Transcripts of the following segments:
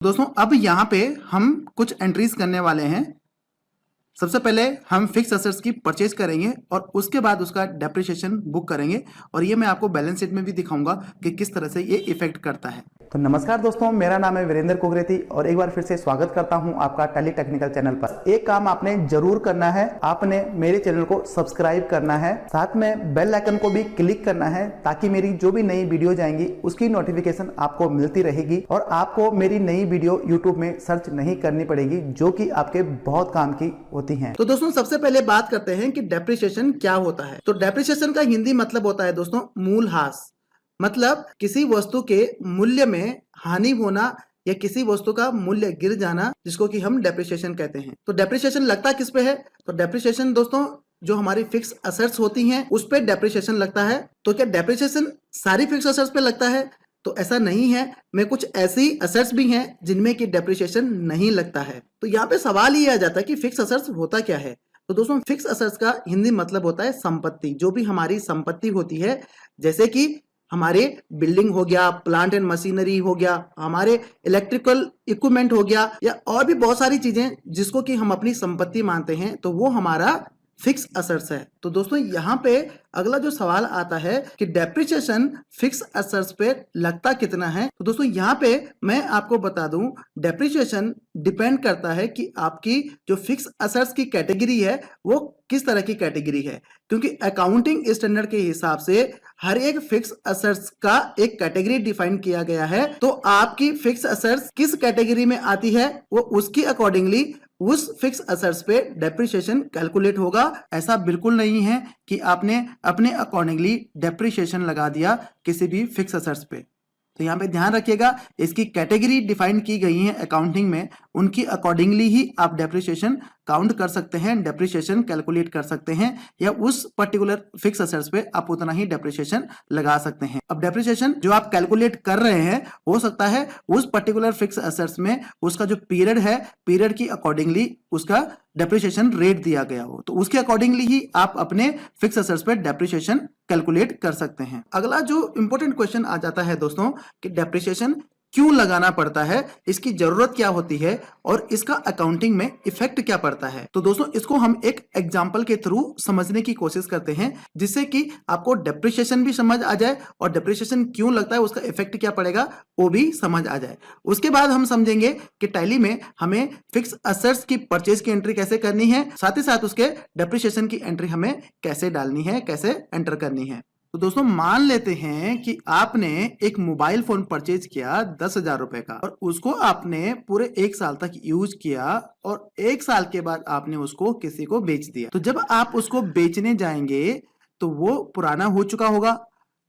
दोस्तों अब यहाँ पे हम कुछ एंट्रीज करने वाले हैं। सबसे पहले हम फिक्स असेट्स की परचेज करेंगे और उसके बाद उसका डेप्रिसिएशन बुक करेंगे और ये मैं आपको बैलेंस शीट में भी दिखाऊंगा कि किस तरह से ये इफेक्ट करता है। तो नमस्कार दोस्तों, मेरा नाम है वीरेंद्र कुकरेती और एक बार फिर से स्वागत करता हूं आपका टैली टेक्निकल चैनल पर। एक काम आपने जरूर करना है, आपने मेरे चैनल को सब्सक्राइब करना है, साथ में बेल आइकन को भी क्लिक करना है ताकि मेरी जो भी नई वीडियो जाएंगी उसकी नोटिफिकेशन आपको मिलती रहेगी और आपको मेरी नई वीडियो यूट्यूब में सर्च नहीं करनी पड़ेगी, जो कि आपके बहुत काम की होती है। तो दोस्तों सबसे पहले बात करते हैं कि डेप्रिसिएशन क्या होता है। तो डेप्रिसिएशन का हिंदी मतलब होता है दोस्तों मूल्यह्रास। मतलब किसी वस्तु के मूल्य में हानि होना या किसी वस्तु का मूल्य गिर जाना, जिसको कि हम डेप्रिसिएशन कहते हैं। तो डेप्रिसिएशन लगता किस पे है? तो डेप्रिसिएशन दोस्तों जो हमारी फिक्स असेट्स होती हैं उस पे डेप्रिसिएशन लगता है। तो क्या डेप्रिसिएशन सारी फिक्स असेट्स पे लगता है? तो ऐसा नहीं है, मैं कुछ ऐसी असेट्स भी हैं जिनमें कि डेप्रिसिएशन नहीं लगता है। तो यहाँ पे सवाल ये आ जाता है कि फिक्स असेट्स होता क्या है। तो दोस्तों फिक्स असेट्स का हिंदी मतलब होता है संपत्ति। जो भी हमारी संपत्ति होती है, जैसे कि हमारे बिल्डिंग हो गया, प्लांट एंड मशीनरी हो गया, हमारे इलेक्ट्रिकल इक्विपमेंट हो गया, या और भी बहुत सारी चीजें जिसको कि हम अपनी संपत्ति मानते हैं, तो वो हमारा फिक्स असेट्स है। तो दोस्तों यहाँ पे अगला जो सवाल आता है कि डेप्रिसिएशन फिक्स असेट्स पे लगता कितना है। तो दोस्तों यहाँ पे मैं आपको बता दूं, डेप्रिसिएशन डिपेंड करता है कि आपकी जो फिक्स असेट्स की कैटेगरी है वो किस तरह की कैटेगरी है, क्योंकि अकाउंटिंग स्टैंडर्ड के हिसाब से हर एक फिक्स असेट्स का एक कैटेगरी डिफाइन किया गया है। तो आपकी फिक्स असेट्स किस कैटेगरी में आती है वो उसकी अकॉर्डिंगली उस फिक्स असेट्स पे डेप्रिसिएशन कैलकुलेट होगा। ऐसा बिल्कुल नहीं है कि आपने अपने अकॉर्डिंगली डेप्रिसिएशन लगा दिया किसी भी फिक्स असेट्स पे। तो यहाँ पे ध्यान रखिएगा, इसकी कैटेगरी डिफाइन की गई है अकाउंटिंग में, उनकी अकॉर्डिंगली ही आप डेप्रिसिएशन काउंट कर सकते हैं, डेप्रिसिएशन कैलकुलेट कर सकते हैं, या उस पर्टिकुलर फिक्स असेट्स पे आप उतना ही डेप्रिसिएशन लगा सकते हैं। अब डेप्रिसिएशन जो आप कैलकुलेट कर रहे हैं हो सकता है उस पर्टिकुलर फिक्स असेट्स में उसका जो पीरियड है, पीरियड की अकॉर्डिंगली उसका डेप्रिसिएशन रेट दिया गया हो, तो उसके अकॉर्डिंगली ही आप अपने फिक्स असेट्स पे डेप्रिसिएशन कैलकुलेट कर सकते हैं। अगला जो इंपॉर्टेंट क्वेश्चन आ जाता है दोस्तों कि डेप्रिसिएशन क्यों लगाना पड़ता है, इसकी जरूरत क्या होती है और इसका अकाउंटिंग में इफेक्ट क्या पड़ता है। तो दोस्तों इसको हम एक एग्जांपल के थ्रू समझने की कोशिश करते हैं, जिससे कि आपको डेप्रिसिएशन भी समझ आ जाए और डेप्रिसिएशन क्यों लगता है, उसका इफेक्ट क्या पड़ेगा वो भी समझ आ जाए। उसके बाद हम समझेंगे कि टैली में हमें फिक्स असेट्स की परचेज की एंट्री कैसे करनी है, साथ ही साथ उसके डेप्रिसिएशन की एंट्री हमें कैसे डालनी है, कैसे एंटर करनी है। तो दोस्तों मान लेते हैं कि आपने एक मोबाइल फोन परचेज किया 10,000 रुपए का और उसको आपने पूरे 1 साल तक यूज किया और 1 साल के बाद आपने उसको किसी को बेच दिया। तो जब आप उसको बेचने जाएंगे तो वो पुराना हो चुका होगा,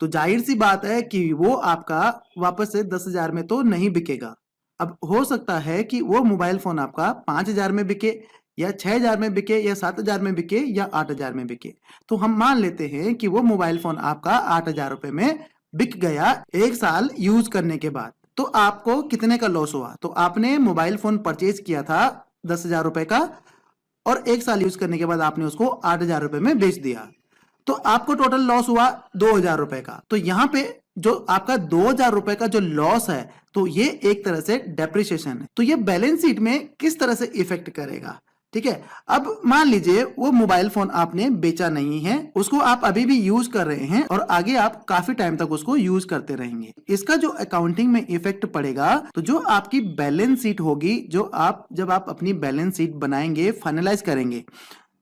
तो जाहिर सी बात है कि वो आपका वापस से 10,000 में तो नहीं बिकेगा। अब हो सकता है कि वो मोबाइल फोन आपका 5,000 में बिके या 6,000 में बिके या 7,000 में बिके या 8,000 में बिके। तो हम मान लेते हैं कि वो मोबाइल फोन आपका 8,000 रुपए में बिक गया 1 साल यूज करने के बाद। तो आपको कितने का लॉस हुआ? तो आपने मोबाइल फोन परचेज किया था 10,000 रुपए का और 1 साल यूज करने के बाद आपने उसको 8,000 रुपए में बेच दिया, तो आपको टोटल लॉस हुआ 2,000 रुपए का। तो यहाँ पे जो आपका 2,000 रुपए का जो लॉस है, तो ये एक तरह से डेप्रिसिएशन है। तो ये बैलेंस शीट में किस तरह से इफेक्ट करेगा, ठीक है। अब मान लीजिए वो मोबाइल फोन आपने बेचा नहीं है, उसको आप अभी भी यूज कर रहे हैं और आगे आप काफी टाइम तक उसको यूज करते रहेंगे। इसका जो अकाउंटिंग में इफेक्ट पड़ेगा, तो जो आपकी बैलेंस शीट होगी, जब आप अपनी बैलेंस शीट बनाएंगे, फाइनलाइज करेंगे,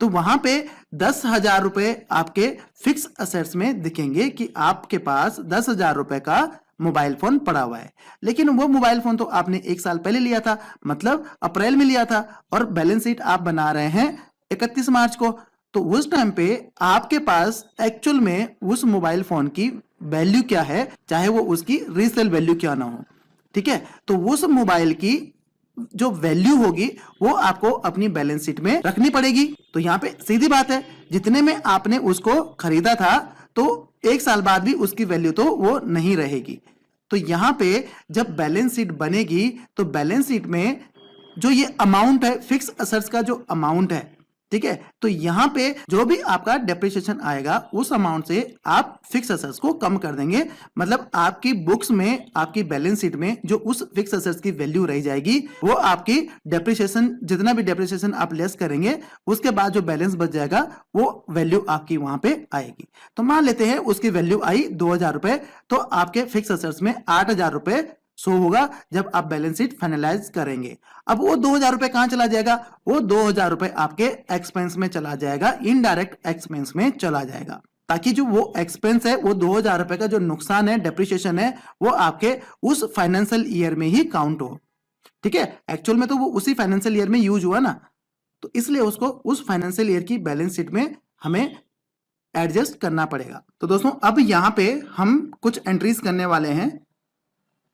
तो वहां पे 10,000 रुपए आपके फिक्स असेट्स में दिखेंगे कि आपके पास 10,000 रुपए का मोबाइल फोन पड़ा हुआ है। लेकिन वो मोबाइल फोन तो आपने 1 साल पहले लिया था, मतलब अप्रैल में लिया था, और बैलेंस शीट आप बना रहे हैं 31 मार्च को। तो उस टाइम पे आपके पास एक्चुअल में उस मोबाइल फोन की वैल्यू क्या है, चाहे वो उसकी रीसेल वैल्यू क्या ना हो, ठीक है। तो उस मोबाइल की जो वैल्यू होगी वो आपको अपनी बैलेंस शीट में रखनी पड़ेगी। तो यहाँ पे सीधी बात है, जितने में आपने उसको खरीदा था तो 1 साल बाद भी उसकी वैल्यू तो वो नहीं रहेगी। तो यहाँ पे जब बैलेंस शीट बनेगी तो बैलेंस शीट में जो ये अमाउंट है, फिक्स असेट्स का जो अमाउंट है, ठीक है। तो यहाँ पे जो भी आपका डेप्रिसिएशन आएगा उस अमाउंट से आप फिक्स असेट्स को कम कर देंगे। मतलब आपकी बुक्स में, आपकी बैलेंस शीट में जो उस फिक्स असेट्स की वैल्यू रह जाएगी वो आपकी डेप्रिसिएशन, जितना भी डेप्रिसिएशन आप लेस करेंगे उसके बाद जो बैलेंस बच जाएगा वो वैल्यू आपकी वहां पे आएगी। तो मान लेते हैं उसकी वैल्यू आई 2000 रुपए, तो आपके फिक्स असेट्स में 8000 रुपए शो होगा जब आप बैलेंस शीट फाइनलाइज करेंगे। अब वो 2000 रुपए कहां चला जाएगा? वो 2000 रुपए आपके एक्सपेंस में चला जाएगा, इनडायरेक्ट एक्सपेंस में चला जाएगा, ताकि जो वो एक्सपेंस है, वो 2000 रुपए का जो नुकसान है, डेप्रिसिएशन है, वो आपके उस फाइनेंशियल ईयर में ही काउंट हो। ठीक है, एक्चुअल में तो वो उसी फाइनेंशियल ईयर में यूज हुआ ना, तो इसलिए उसको उस फाइनेंशियल ईयर की बैलेंस शीट में हमें एडजस्ट करना पड़ेगा। तो दोस्तों अब यहां पे हम कुछ एंट्रीज करने वाले हैं।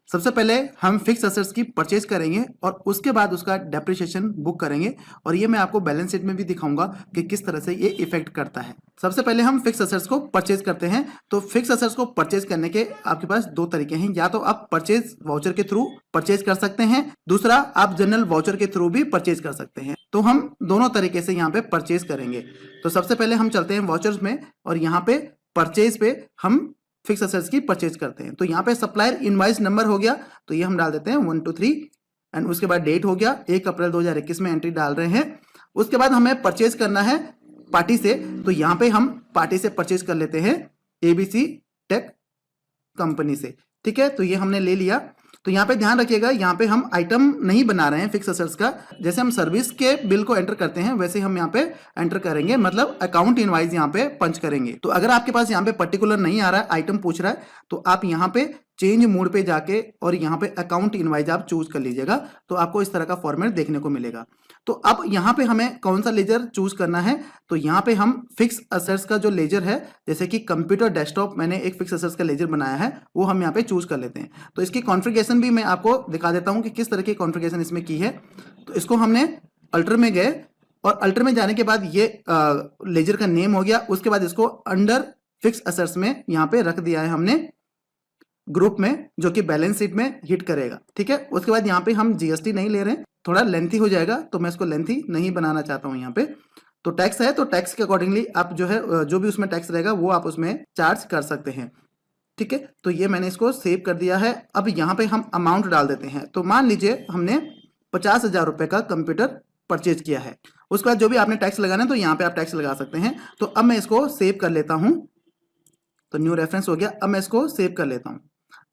सबसे पहले हम फिक्स असेट्स की परचेज करेंगे और उसके बाद उसका डेप्रिसिएशन बुक करेंगे, और ये मैं आपको बैलेंस शीट में भी दिखाऊंगा कि किस तरह से ये इफेक्ट करता है। सबसे पहले हम फिक्स असेट्स को परचेज करते हैं। तो फिक्स असेट्स को परचेज करने के आपके पास दो तरीके हैं, या तो आप परचेज वाउचर के थ्रू परचेज कर सकते हैं, दूसरा आप जनरल वाउचर के थ्रू भी परचेज कर सकते हैं। तो हम दोनों तरीके से यहाँ पे परचेज करेंगे। तो सबसे पहले हम चलते हैं वाउचर्स में और यहाँ पे परचेज पे हम फिक्स असेट्स की परचेज करते हैं। तो यहाँ पे सप्लायर इनवॉइस नंबर हो गया, तो ये हम डाल देते हैं 1 2 3, एंड उसके बाद डेट हो गया 1 अप्रैल 2021 में एंट्री डाल रहे हैं। उसके बाद हमें परचेज करना है पार्टी से, तो यहाँ पे हम पार्टी से परचेज कर लेते हैं एबीसी टेक कंपनी से। ठीक है, तो ये हमने ले लिया। तो यहाँ पे ध्यान रखिएगा, यहाँ पे हम आइटम नहीं बना रहे हैं फिक्स असेट्स का। जैसे हम सर्विस के बिल को एंटर करते हैं वैसे हम यहाँ पे एंटर करेंगे, मतलब अकाउंट इनवाइस यहाँ पे पंच करेंगे। तो अगर आपके पास यहाँ पे पर्टिकुलर नहीं आ रहा है, आइटम पूछ रहा है, तो आप यहाँ पे चेंज मोड पे जाके और यहाँ पे अकाउंट इनवाइस आप चूज कर लीजिएगा, तो आपको इस तरह का फॉर्मेट देखने को मिलेगा। तो अब यहाँ पे हमें कौन सा लेजर चूज करना है? तो यहाँ पे हम फिक्स असेट्स का जो लेजर है, जैसे कि कंप्यूटर डेस्कटॉप, मैंने एक फिक्स असेट्स का लेजर बनाया है, वो हम यहाँ पे चूज कर लेते हैं। तो इसकी कॉन्फ़िगरेशन भी मैं आपको दिखा देता हूँ कि किस तरह की कॉन्फ़िगरेशन इसमें की है। तो इसको हमने अल्टर में गए और अल्टर में जाने के बाद ये लेजर का नेम हो गया। उसके बाद इसको अंडर फिक्स असेट्स में यहाँ पे रख दिया है हमने ग्रुप में, जो कि बैलेंस शीट में हिट करेगा। ठीक है, उसके बाद यहाँ पे हम जीएसटी नहीं ले रहे हैं, थोड़ा लेंथी हो जाएगा, तो मैं इसको लेंथी नहीं बनाना चाहता हूँ यहाँ पे। तो टैक्स है, तो टैक्स के अकॉर्डिंगली आप जो है जो भी उसमें टैक्स रहेगा वो आप उसमें चार्ज कर सकते हैं। ठीक है, तो ये मैंने इसको सेव कर दिया है। अब यहाँ पे हम अमाउंट डाल देते हैं। तो मान लीजिए हमने 50,000 रुपए का कंप्यूटर परचेज किया है। उसके बाद जो भी आपने टैक्स लगाना है तो यहाँ पे आप टैक्स लगा सकते हैं। तो अब मैं इसको सेव कर लेता हूँ, तो न्यू रेफरेंस हो गया। अब मैं इसको सेव कर लेता हूँ।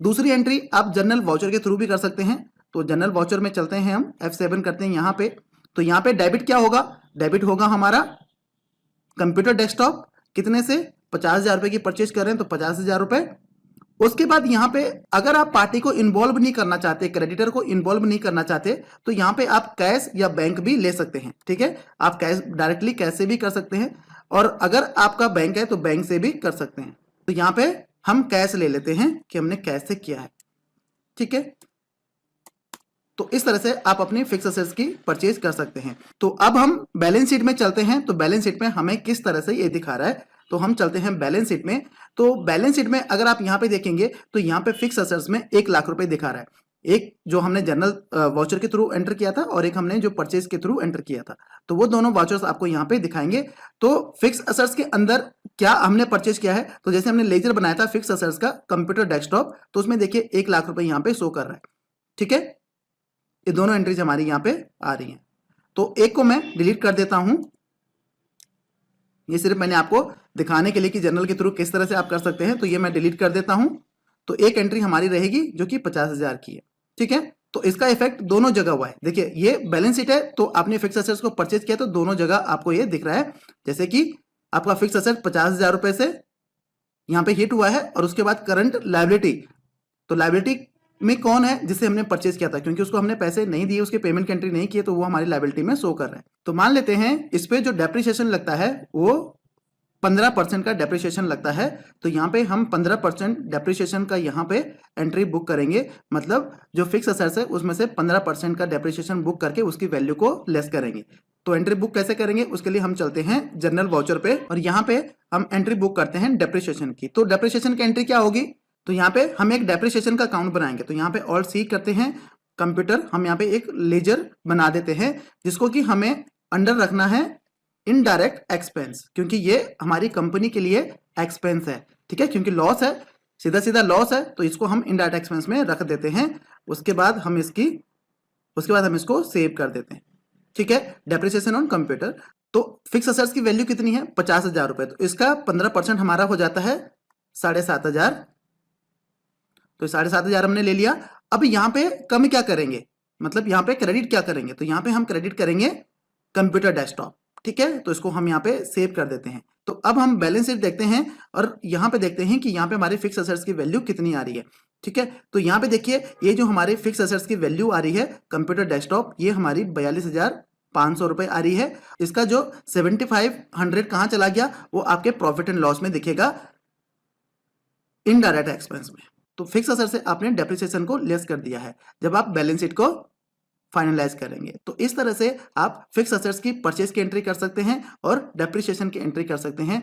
दूसरी एंट्री आप जनरल वाउचर के थ्रू भी कर सकते हैं। तो जनरल वाउचर में चलते हैं, हम F7 करते हैं यहाँ पे। तो यहाँ पे डेबिट क्या होगा? डेबिट होगा हमारा कंप्यूटर डेस्कटॉप, कितने से? 50,000 रुपए की परचेज कर रहे हैं तो 50,000 रुपए। उसके बाद यहाँ पे अगर आप पार्टी को इन्वॉल्व नहीं करना चाहते, क्रेडिटर को इन्वॉल्व नहीं करना चाहते, तो यहाँ पे आप कैश या बैंक भी ले सकते हैं। ठीक है, आप कैश डायरेक्टली कैश से भी कर सकते हैं, और अगर आपका बैंक है तो बैंक से भी कर सकते हैं। तो यहाँ पे हम कैश ले लेते हैं कि हमने कैश से किया है। ठीक है, तो इस तरह से आप अपनी फिक्स असेट्स की परचेज कर सकते हैं। तो अब हम बैलेंस शीट में चलते हैं। तो बैलेंस शीट में हमें किस तरह से ये दिखा रहा है, तो हम चलते हैं बैलेंस शीट में। तो बैलेंस शीट में अगर आप यहाँ पे देखेंगे तो यहाँ पे फिक्स असेट्स में 1 लाख रुपए दिखा रहा है। एक जो हमने जनरल वाउचर के थ्रू एंटर किया था और एक हमने जो परचेज के थ्रू एंटर किया था, तो वो दोनों वाउचर्स आपको यहाँ पे दिखाएंगे। तो फिक्स असेट्स के अंदर क्या हमने परचेज किया है, तो जैसे हमने लेजर बनाया था फिक्स असेट्स का कंप्यूटर डेस्कटॉप, तो उसमें देखिए 1 लाख रुपए यहाँ पे शो कर रहा है। ठीक है, ये दोनों एंट्रीज हमारी यहाँ पे आ रही हैं। तो एक को मैं डिलीट कर देता हूं। ये सिर्फ मैंने आपको दिखाने के लिए कि जनरल के थ्रू किस तरह से आप कर सकते हैं, तो ये मैं डिलीट कर देता हूं। तो एक एंट्री हमारी रहेगी जो कि 50,000 की है। ठीक है, तो इसका इफेक्ट दोनों जगह हुआ है। देखिए ये बैलेंस शीट है, तो आपने फिक्स असेट्स को परचेज किया तो दोनों जगह आपको ये दिख रहा है। जैसे कि आपका फिक्स असेट 50,000 रुपए से यहाँ पे हिट हुआ है, और उसके बाद करंट लायबिलिटी, तो लायबिलिटी में कौन है? जिससे हमने परचेज किया था, क्योंकि उसको हमने पैसे नहीं दिए, उसके पेमेंट की एंट्री नहीं की, तो वो हमारी लायबिलिटी में शो कर रहा है। तो मान लेते हैं इस पे जो डेप्रिसिएशन लगता है वो 15% का डेप्रिसिएशन लगता है। तो यहाँ पे हम 15% डेप्रिसिएशन का यहाँ पे एंट्री बुक करेंगे, मतलब जो फिक्स असेट्स है उसमें से 15% का डेप्रिसिएशन बुक करके उसकी वैल्यू को लेस करेंगे। तो एंट्री बुक कैसे करेंगे, उसके लिए हम चलते हैं जनरल वाउचर पे, और यहाँ पे हम एंट्री बुक करते हैं डेप्रिसिएशन की। तो डेप्रिसिएशन की एंट्री क्या होगी, तो यहाँ पे हम एक डेप्रिसिएशन का अकाउंट बनाएंगे। तो यहाँ पे ऑल्ट सी करते हैं कंप्यूटर, हम यहाँ पे एक लेजर बना देते हैं जिसको कि हमें अंडर रखना है इनडायरेक्ट एक्सपेंस, क्योंकि ये हमारी कंपनी के लिए एक्सपेंस है, ठीक है, क्योंकि लॉस है, सीधा सीधा लॉस है, तो इसको हम इनडायरेक्ट एक्सपेंस में रख देते हैं। उसके बाद हम इसको सेव कर देते हैं, ठीक है। डेप्रिसिएशन ऑन कंप्यूटर, तो फिक्स असेट्स की वैल्यू कितनी है? 50,000 रुपए, तो इसका 15% हमारा हो जाता है 7,500। तो 7,500 हमने ले लिया। अब यहाँ पे कम क्या करेंगे, मतलब यहाँ पे क्रेडिट क्या करेंगे? तो यहाँ पे हम क्रेडिट करेंगे कंप्यूटर डेस्कटॉप, ठीक है। तो इसको हम यहाँ पे सेव कर देते हैं। तो अब हम बैलेंस शीट देखते हैं और यहाँ पे देखते हैं कि यहाँ पे हमारे फिक्स असेट्स की वैल्यू कितनी आ रही है, ठीक है। तो यहाँ पे देखिए, ये जो हमारे फिक्स असेट्स की वैल्यू आ रही है कंप्यूटर डेस्कटॉप, ये हमारी 42,500 रुपए आ रही है। इसका जो 7,500 कहाँ चला गया, वो आपके प्रॉफिट एंड लॉस में दिखेगा, इनडायरेक्ट एक्सपेंस में। तो फिक्स असेट से आपने डेप्रिसिएशन को लेस कर दिया है जब आप बैलेंस शीट को फाइनलाइज करेंगे। तो इस तरह से आप फिक्स असेट्स की परचेज की एंट्री कर सकते हैं और डेप्रिसिएशन की एंट्री कर सकते हैं।